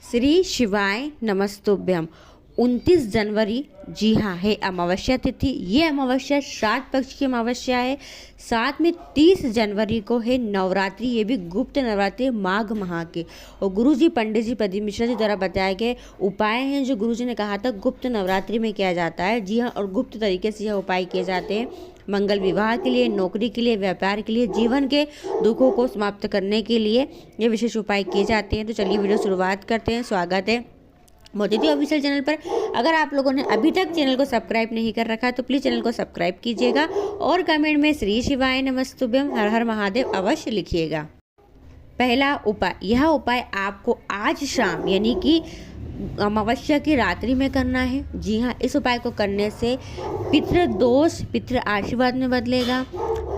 श्री शिवाय नमस्तुभ्यम। 29 जनवरी, जी हाँ, है अमावस्या तिथि। ये अमावस्या श्राद्ध पक्ष की अमावस्या है। साथ में 30 जनवरी को है नवरात्रि, ये भी गुप्त नवरात्रि माघ माह के। और गुरु जी पंडित जी प्रदीप मिश्रा जी द्वारा बताए गए उपाय हैं जो गुरु जी ने कहा था गुप्त नवरात्रि में किया जाता है। जी हाँ, और गुप्त तरीके से यह उपाय किए जाते हैं मंगल विवाह के लिए, नौकरी के लिए, व्यापार के लिए, जीवन के दुखों को समाप्त करने के लिए ये विशेष उपाय किए जाते हैं। तो चलिए वीडियो शुरुआत करते हैं। स्वागत है मोदी दी ऑफिशियल चैनल पर। अगर आप लोगों ने अभी तक चैनल को सब्सक्राइब नहीं कर रखा तो प्लीज़ चैनल को सब्सक्राइब कीजिएगा और कमेंट में श्री शिवाय नमस्तुभ्यम हर हर महादेव अवश्य लिखिएगा। पहला उपाय, यह उपाय आपको आज शाम यानी कि अमावस्या की रात्रि में करना है। जी हाँ, इस उपाय को करने से पितृ दोष पितृ आशीर्वाद में बदलेगा।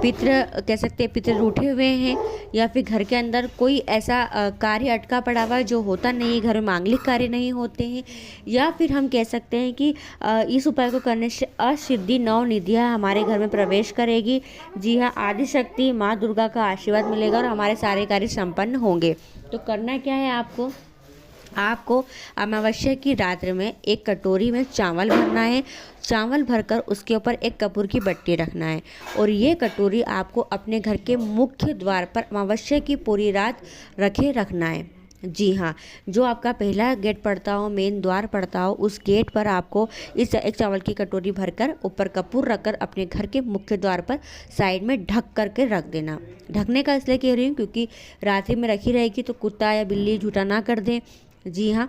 पितृ कह सकते हैं पितृ रूठे हुए हैं या फिर घर के अंदर कोई ऐसा कार्य अटका पड़ा हुआ है जो होता नहीं है, घर में मांगलिक कार्य नहीं होते हैं, या फिर हम कह सकते हैं कि इस उपाय को करने से असिद्धि नौ निधियाँ हमारे घर में प्रवेश करेगी। जी हाँ, आदि शक्ति माँ दुर्गा का आशीर्वाद मिलेगा और हमारे सारे कार्य संपन्न होंगे। तो करना क्या है आपको अमावस्या की रात्रि में एक कटोरी में चावल भरना है। चावल भरकर उसके ऊपर एक कपूर की बट्टी रखना है और ये कटोरी आपको अपने घर के मुख्य द्वार पर अमावस्या की पूरी रात रखना है। जी हाँ, जो आपका पहला गेट पड़ता हो, मेन द्वार पड़ता हो, उस गेट पर आपको इस एक चावल की कटोरी भरकर ऊपर कपूर रखकर अपने घर के मुख्य द्वार पर साइड में ढक करके रख देना। ढकने का इसलिए कह रही हूँ क्योंकि रात्रि में रखी रहेगी तो कुत्ता या बिल्ली झूठा ना कर दें। जी हाँ,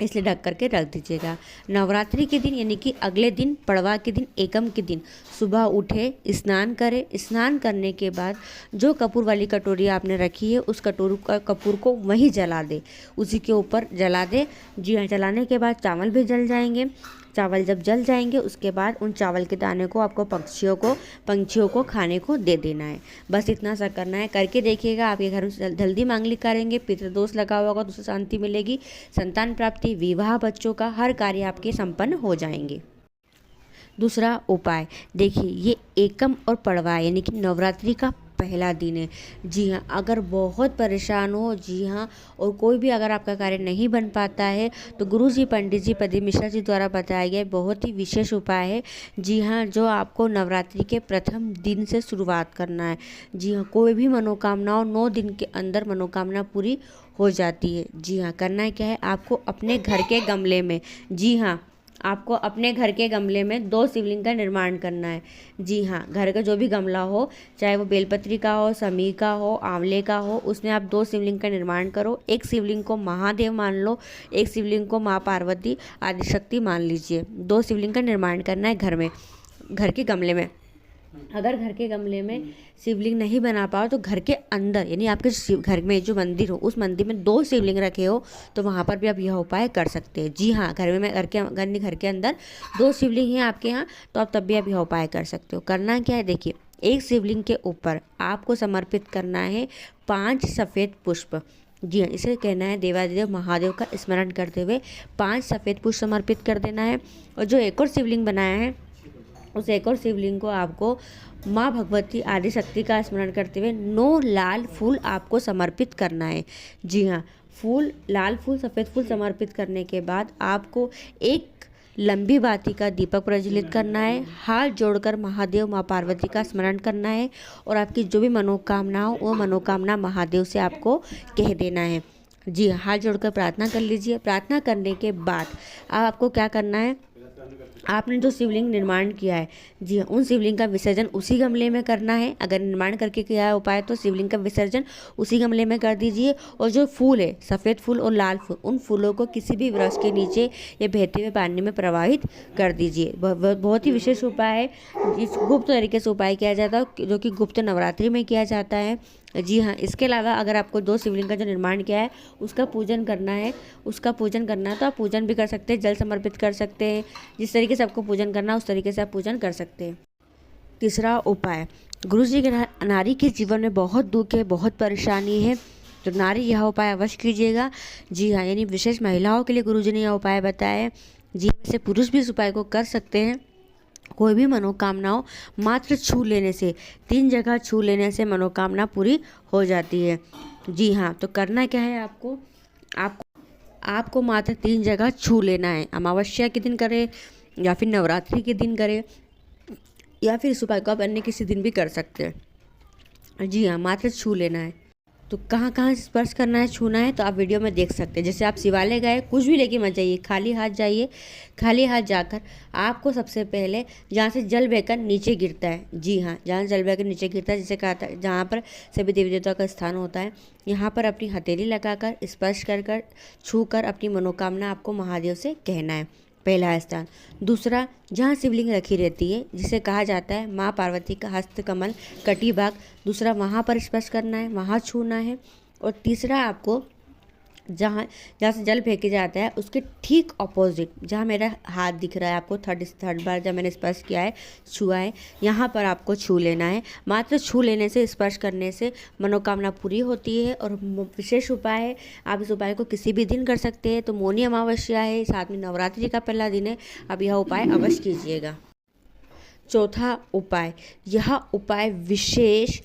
इसलिए ढक करके रख दीजिएगा। नवरात्रि के दिन यानी कि अगले दिन पड़वा के दिन एकम के दिन सुबह उठे, स्नान करें। स्नान करने के बाद जो कपूर वाली कटोरी आपने रखी है उस कपूर को वहीं जला दे, उसी के ऊपर जला दे। जी हाँ, जलाने के बाद चावल भी जल जाएंगे। चावल जब जल जाएंगे उसके बाद उन चावल के दाने को आपको पंछियों को खाने को दे देना है। बस इतना सा करना है। करके देखिएगा, आपके घर में जल्दी मांगलिक करेंगे, पितृदोष लगा हुआ होगा तो उससे शांति मिलेगी, संतान प्राप्ति, विवाह, बच्चों का हर कार्य आपके संपन्न हो जाएंगे। दूसरा उपाय देखिए, ये एकम और पड़वा यानी कि नवरात्रि का पहला दिन है। जी हाँ, अगर बहुत परेशान हो, जी हाँ, और कोई भी अगर आपका कार्य नहीं बन पाता है तो गुरु जी पंडित जी प्रदीप मिश्रा जी द्वारा बताया गया बहुत ही विशेष उपाय है। जी हाँ, जो आपको नवरात्रि के प्रथम दिन से शुरुआत करना है। जी हाँ, कोई भी मनोकामना हो 9 दिन के अंदर मनोकामना पूरी हो जाती है। जी हाँ, करना क्या है, आपको अपने घर के गमले में, जी हाँ, आपको अपने घर के गमले में 2 शिवलिंग का निर्माण करना है। जी हाँ, घर का जो भी गमला हो, चाहे वो बेलपत्री का हो, समी का हो, आंवले का हो, उसमें आप 2 शिवलिंग का निर्माण करो। एक शिवलिंग को महादेव मान लो, एक शिवलिंग को माँ पार्वती आदिशक्ति मान लीजिए। 2 शिवलिंग का निर्माण करना है घर में, घर के गमले में। अगर घर के गमले में शिवलिंग नहीं बना पाओ तो घर के अंदर यानी आपके घर में जो मंदिर हो उस मंदिर में 2 शिवलिंग रखे हो तो वहाँ पर भी आप यह उपाय कर सकते हैं। जी हाँ, घर के अंदर 2 शिवलिंग हैं आपके यहाँ तो आप तब भी आप यह उपाय कर सकते हो। करना क्या है देखिए, एक शिवलिंग के ऊपर आपको समर्पित करना है 5 सफ़ेद पुष्प। जी हाँ, इसे कहना है देवादिदेव महादेव का स्मरण करते हुए 5 सफ़ेद पुष्प समर्पित कर देना है। और जो एक और शिवलिंग बनाया है उस एक और शिवलिंग को आपको माँ भगवती आदि शक्ति का स्मरण करते हुए 9 लाल फूल आपको समर्पित करना है। जी हाँ, लाल फूल सफ़ेद फूल समर्पित करने के बाद आपको एक लंबी बाती का दीपक प्रज्वलित करना है। हाथ जोड़कर महादेव माँ पार्वती का स्मरण करना है और आपकी जो भी मनोकामना हो वो मनोकामना महादेव से आपको कह देना है। जी हाँ, हाथ जोड़कर प्रार्थना कर लीजिए। प्रार्थना करने के बाद आपको क्या करना है, आपने जो शिवलिंग निर्माण किया है, जी हाँ, उन शिवलिंग का विसर्जन उसी गमले में करना है। अगर निर्माण करके किया है उपाय तो शिवलिंग का विसर्जन उसी गमले में कर दीजिए। और जो फूल है, सफ़ेद फूल और लाल फूल, उन फूलों को किसी भी वृक्ष के नीचे या बहते हुए पानी में प्रवाहित कर दीजिए। बहुत ही विशेष उपाय है। इस गुप्त तरीके से उपाय किया जाता है जो कि गुप्त नवरात्रि में किया जाता है। जी हाँ, इसके अलावा अगर आपको 2 शिवलिंग का जो निर्माण किया है उसका पूजन करना है तो आप पूजन भी कर सकते हैं, जल समर्पित कर सकते हैं। जिस तरीके से आपको पूजन करना है उस तरीके से आप पूजन कर सकते हैं। तीसरा उपाय, गुरु जी के नारी के जीवन में बहुत दुख है, बहुत परेशानी है तो नारी यह उपाय अवश्य कीजिएगा। जी हाँ, यानी विशेष महिलाओं के लिए गुरु जी ने यह उपाय बताया है। जी, वैसे पुरुष भी इस उपाय को कर सकते हैं। कोई भी मनोकामना हो मात्र छू लेने से, 3 जगह छू लेने से मनोकामना पूरी हो जाती है। जी हाँ, तो करना क्या है आपको आपको मात्र 3 जगह छू लेना है। अमावस्या के दिन करें या फिर नवरात्रि के दिन करें या फिर इस उपाय को आप अन्य किसी दिन भी कर सकते हैं। जी हाँ, मात्र छू लेना है। तो कहाँ कहाँ स्पर्श करना है, छूना है, तो आप वीडियो में देख सकते हैं। जैसे आप शिवालय गए, कुछ भी लेके मत जाइए, खाली हाथ जाइए। खाली हाथ जाकर आपको सबसे पहले जहाँ से जल बहकर नीचे गिरता है, जी हाँ, जहाँ जल बहकर नीचे गिरता है, जिसे कहा था जहाँ पर सभी देवी देवताओं का स्थान होता है, यहाँ पर अपनी हथेली लगाकर स्पर्श कर छू कर अपनी मनोकामना आपको महादेव से कहना है, पहला स्थान। दूसरा, जहाँ शिवलिंग रखी रहती है, जिसे कहा जाता है माँ पार्वती का हस्तकमल कटी भाग, दूसरा वहाँ पर स्पर्श करना है, वहाँ छूना है। और तीसरा, आपको जहाँ जहाँ से जल फेंके जाता है उसके ठीक ऑपोजिट, जहाँ मेरा हाथ दिख रहा है आपको, थर्ड बार जब मैंने स्पर्श किया है, छुआ है, यहाँ पर आपको छू लेना है। मात्र छू लेने से, स्पर्श करने से मनोकामना पूरी होती है। और विशेष उपाय है, आप इस उपाय को किसी भी दिन कर सकते हैं। तो मौनी अमावस्या है, साथ में नवरात्रि का पहला दिन है, अब यह उपाय अवश्य कीजिएगा। चौथा उपाय, यह उपाय विशेष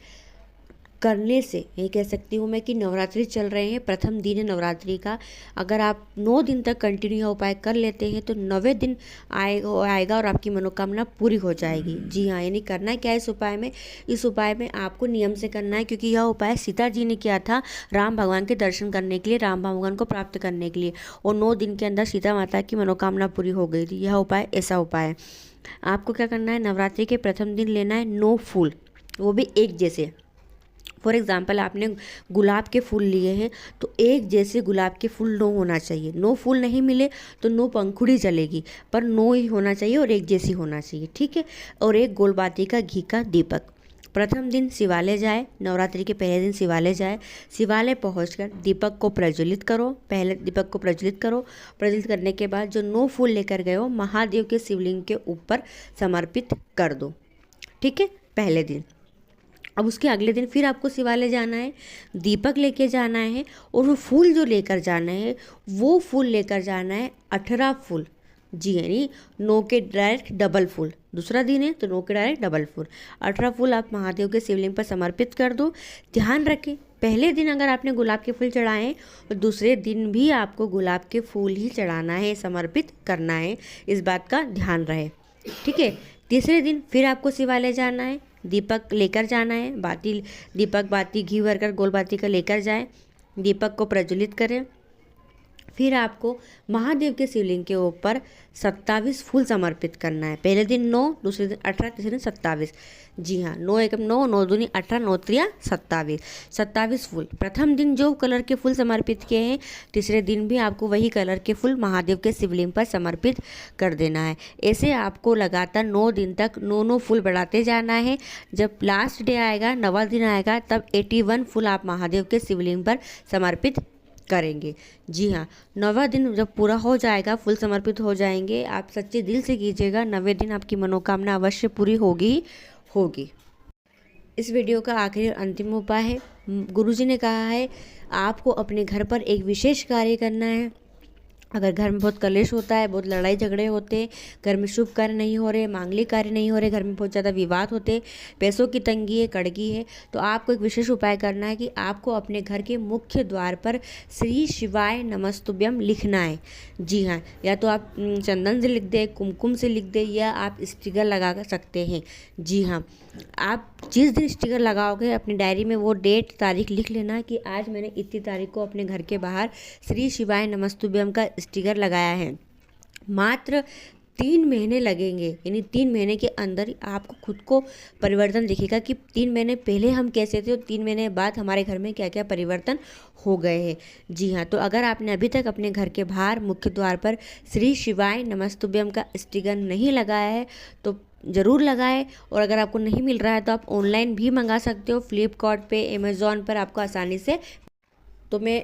करने से, ये कह सकती हूँ मैं कि नवरात्रि चल रहे हैं, प्रथम दिन है नवरात्रि का, अगर आप 9 दिन तक कंटिन्यू यह उपाय कर लेते हैं तो 9वें दिन आएगा और आपकी मनोकामना पूरी हो जाएगी। जी हाँ, यानी करना क्या है इस उपाय में, इस उपाय में आपको नियम से करना है, क्योंकि यह उपाय सीता जी ने किया था राम भगवान के दर्शन करने के लिए, राम भगवान को प्राप्त करने के लिए, और 9 दिन के अंदर सीता माता की मनोकामना पूरी हो गई थी। यह उपाय ऐसा उपाय है। आपको क्या करना है, नवरात्रि के प्रथम दिन लेना है 9 फूल, वो भी एक जैसे। फॉर एग्ज़ाम्पल, आपने गुलाब के फूल लिए हैं तो एक जैसे गुलाब के फूल 9 होना चाहिए। 9 फूल नहीं मिले तो 9 पंखुड़ी चलेगी, पर 9 ही होना चाहिए और एक जैसी होना चाहिए, ठीक है। और एक गोलबाती का घी का दीपक। प्रथम दिन शिवालय जाए, नवरात्रि के पहले दिन शिवालय जाए, शिवालय पहुंचकर दीपक को प्रज्वलित करो, पहले दीपक को प्रज्वलित करो। प्रज्वलित करने के बाद जो 9 फूल लेकर गए हो, महादेव के शिवलिंग के ऊपर समर्पित कर दो, ठीक है, पहले दिन। अब उसके अगले दिन फिर आपको शिवालय जाना है, दीपक लेके जाना है, और वो फूल जो लेकर जाना है, वो फूल लेकर जाना है 18 फूल। जी, यानी 9 के डायरेक्ट डबल फूल। दूसरा दिन है तो 9 के डायरेक्ट डबल फूल, 18 फूल आप महादेव के शिवलिंग पर समर्पित कर दो। ध्यान रखें, पहले दिन अगर आपने गुलाब के फूल चढ़ाए हैं और दूसरे दिन भी आपको गुलाब के फूल ही चढ़ाना है, समर्पित करना है, इस बात का ध्यान रहे, ठीक है। तीसरे दिन फिर आपको शिवालय जाना है, दीपक लेकर जाना है, दीपक बाती घी भरकर गोल बाती का लेकर जाए, दीपक को प्रज्वलित करें। फिर आपको महादेव के शिवलिंग के ऊपर 27 फूल समर्पित करना है। पहले दिन 9, दूसरे दिन 18, तीसरे दिन 27। जी हाँ, 9 एकम 9, 9 दूनी 18, 9 त्रिया 27, 27 फूल। प्रथम दिन जो कलर के फूल समर्पित किए हैं, तीसरे दिन भी आपको वही कलर के फूल महादेव के शिवलिंग पर समर्पित कर देना है। ऐसे आपको लगातार 9 दिन तक 9 फूल बढ़ाते जाना है। जब लास्ट डे आएगा, 9वां दिन आएगा, तब 81 फूल आप महादेव के शिवलिंग पर समर्पित करेंगे। जी हाँ, 9वां दिन जब पूरा हो जाएगा, फुल समर्पित हो जाएंगे, आप सच्चे दिल से कीजिएगा, 9वें दिन आपकी मनोकामना अवश्य पूरी होगी। इस वीडियो का आखिरी और अंतिम उपाय है, गुरुजी ने कहा है आपको अपने घर पर एक विशेष कार्य करना है। अगर घर में बहुत कलेश होता है, बहुत लड़ाई झगड़े होते हैं, घर में शुभ कार्य नहीं हो रहे, मांगलिक कार्य नहीं हो रहे, घर में बहुत ज़्यादा विवाद होते, पैसों की तंगी है, कड़गी है, तो आपको एक विशेष उपाय करना है कि आपको अपने घर के मुख्य द्वार पर श्री शिवाय नमस्तुभ्यम लिखना है। जी हाँ, या तो आप चंदन से लिख दें, कुमकुम से लिख दें, या आप स्टिकर लगा सकते हैं। जी हाँ, आप जिस दिन स्टिकर लगाओगे अपनी डायरी में वो डेट तारीख लिख लेना कि आज मैंने इतनी तारीख को अपने घर के बाहर श्री शिवाय नमस्तुभ्यम का स्टिकर लगाया है। मात्र 3 महीने लगेंगे, यानी 3 महीने के अंदर आपको खुद को परिवर्तन दिखेगा कि 3 महीने पहले हम कैसे थे और 3 महीने बाद हमारे घर में क्या क्या परिवर्तन हो गए हैं। जी हाँ, तो अगर आपने अभी तक अपने घर के बाहर मुख्य द्वार पर श्री शिवाय नमस्तुभ्यम का स्टिकर नहीं लगाया है तो ज़रूर लगाएं। और अगर आपको नहीं मिल रहा है तो आप ऑनलाइन भी मंगा सकते हो, फ्लिपकार्ट पे, अमेज़ॉन पर आपको आसानी से। तो मैं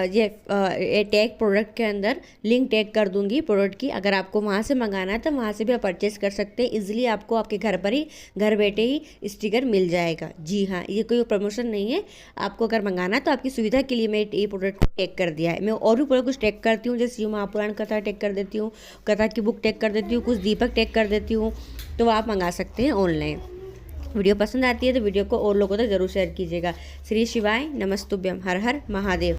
ये टैग प्रोडक्ट के अंदर लिंक टैग कर दूंगी प्रोडक्ट की, अगर आपको वहाँ से मंगाना है तो वहाँ से भी आप परचेस कर सकते हैं। इजीली आपको आपके घर पर ही, घर बैठे ही स्टिकर मिल जाएगा। जी हाँ, ये कोई प्रमोशन नहीं है, आपको अगर मंगाना है तो आपकी सुविधा के लिए मैं ये प्रोडक्ट को टैग कर दिया है। मैं और भी प्रोडक्ट कुछ टैग करती हूँ, जैसे शिव महापुराण कथा टैग कर देती हूँ, कथा की बुक टैग कर देती हूँ, कुछ दीपक टैग कर देती हूँ, तो आप मंगा सकते हैं ऑनलाइन। वीडियो पसंद आती है तो वीडियो को और लोगों तक जरूर शेयर कीजिएगा। श्री शिवाय नमस्तुभ्यम, हर हर महादेव।